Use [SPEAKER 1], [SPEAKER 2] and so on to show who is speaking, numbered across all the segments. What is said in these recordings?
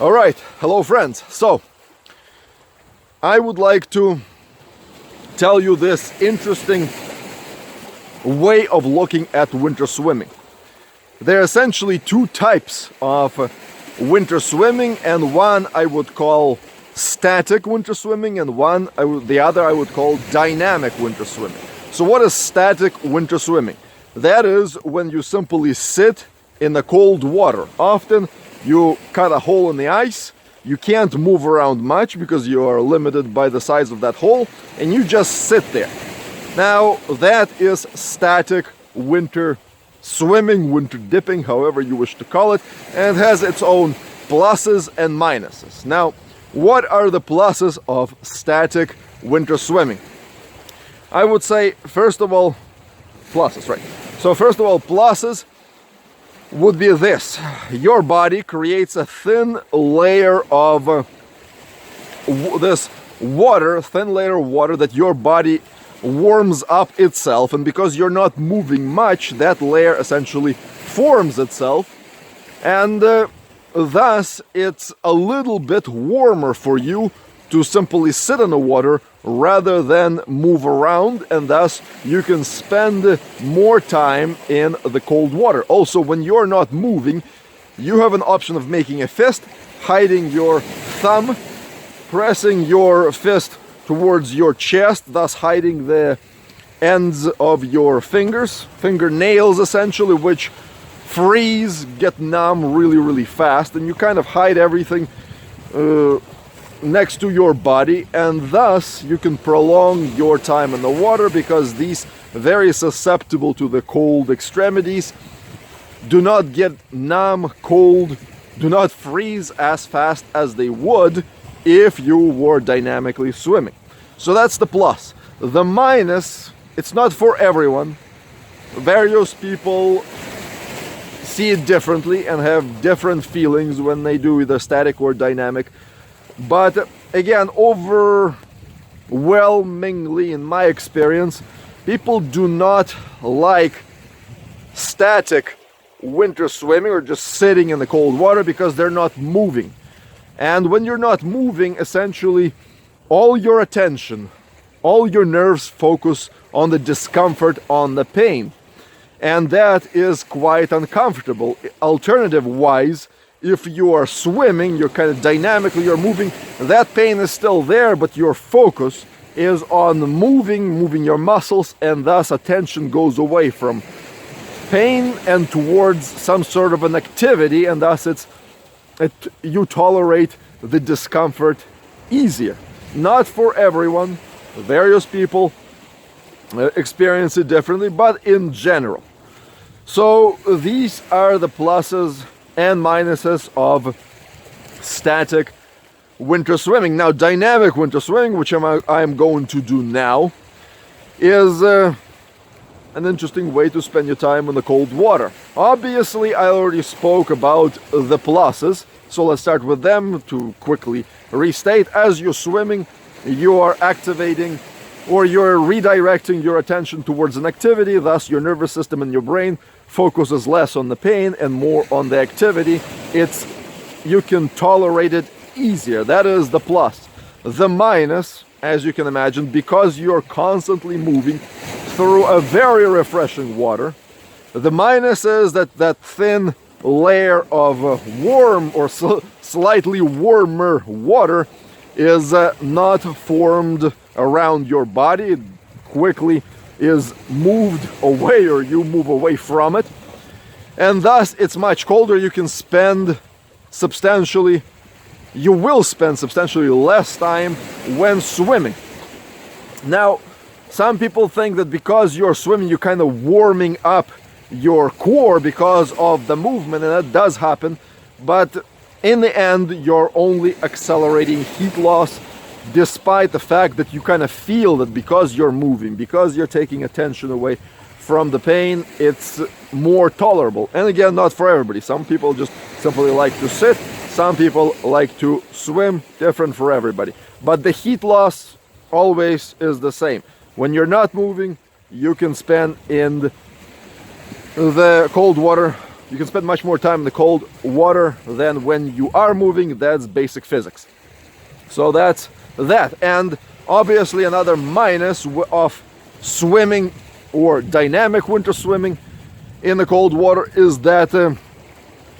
[SPEAKER 1] Alright, hello friends. So, I would like to tell you this interesting way of looking at winter swimming. There are essentially two types of winter swimming, and one I would call static winter swimming, and the other I would call dynamic winter swimming. So what is static winter swimming? That is when you simply sit in the cold water. Often you cut a hole in the ice, you can't move around much because you are limited by the size of that hole, and you just sit there. Now that is static winter swimming, winter dipping, however you wish to call it, and it has its own pluses and minuses. Now, what are the pluses of static winter swimming? I would say, first of all, pluses, right? So first of all, pluses would be this. Your body creates a thin layer of this water, thin layer of water that your body warms up itself, and because you're not moving much, that layer essentially forms itself, and thus it's a little bit warmer for you to simply sit in the water rather than move around, and thus you can spend more time in the cold water. Also, when you're not moving, you have an option of making a fist, hiding your thumb, pressing your fist towards your chest, thus hiding the ends of your fingernails essentially, which freeze, get numb really fast, and you kind of hide everything next to your body, and thus you can prolong your time in the water, because these very susceptible to the cold extremities do not get numb, cold, do not freeze as fast as they would if you were dynamically swimming. So that's the plus. The minus, it's not for everyone. Various people see it differently and have different feelings when they do either static or dynamic. But again, overwhelmingly in my experience, people do not like static winter swimming or just sitting in the cold water because they're not moving. And when you're not moving, essentially all your attention, all your nerves focus on the discomfort, on the pain. And that is quite uncomfortable. Alternative-wise, if you are swimming, you're kind of dynamically, you're moving, that pain is still there, but your focus is on moving your muscles, and thus attention goes away from pain and towards some sort of an activity, and thus you tolerate the discomfort easier. Not for everyone. Various people experience it differently, but in general. So these are the pluses and minuses of static winter swimming. Now, dynamic winter swimming, which I am going to do now, is an interesting way to spend your time in the cold water. Obviously, I already spoke about the pluses, so let's start with them to quickly restate. As you're swimming, you are activating or you're redirecting your attention towards an activity, thus your nervous system and your brain focuses less on the pain and more on the activity. You can tolerate it easier. That is the plus. The minus, as you can imagine, because you're constantly moving through a very refreshing water, the minus is that thin layer of warm or slightly warmer water is not formed around your body. It quickly is moved away, or you move away from it, and thus it's much colder. You will spend substantially less time when swimming. Now, some people think that because you're swimming, you're kind of warming up your core because of the movement, and that does happen, but in the end you're only accelerating heat loss, despite the fact that you kind of feel that because you're moving, because you're taking attention away from the pain, it's more tolerable. And again, not for everybody. Some people just simply like to sit, some people like to swim, different for everybody. But the heat loss always is the same. When you're not moving, you can spend in the cold water You can spend much more time in the cold water than when you are moving. That's basic physics. So that's that. And obviously another minus of swimming or dynamic winter swimming in the cold water is that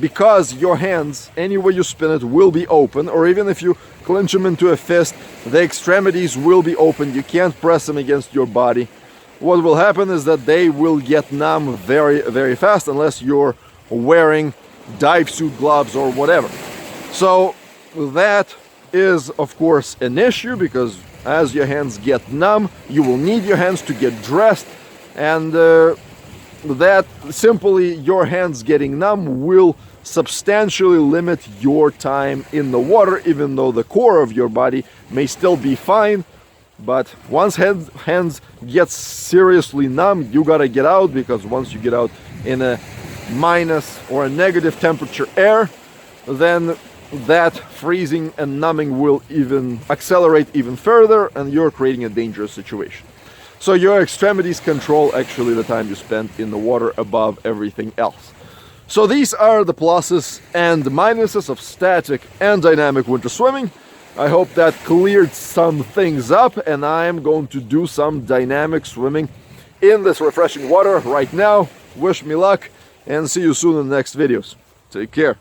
[SPEAKER 1] because your hands, any way you spin it, will be open, or even if you clench them into a fist, the extremities will be open. You can't press them against your body. What will happen is that they will get numb very, very fast unless you're wearing dive suit gloves or whatever. So that is, of course, an issue, because as your hands get numb, you will need your hands to get dressed, and that simply your hands getting numb will substantially limit your time in the water, even though the core of your body may still be fine. But once hands get seriously numb, you gotta get out, because once you get out in a minus or a negative temperature air, then that freezing and numbing will even accelerate even further, and you're creating a dangerous situation. So your extremities control actually the time you spend in the water above everything else. So these are the pluses and minuses of static and dynamic winter swimming. I hope that cleared some things up, and I am going to do some dynamic swimming in this refreshing water right now. Wish me luck, and see you soon in the next videos. Take care.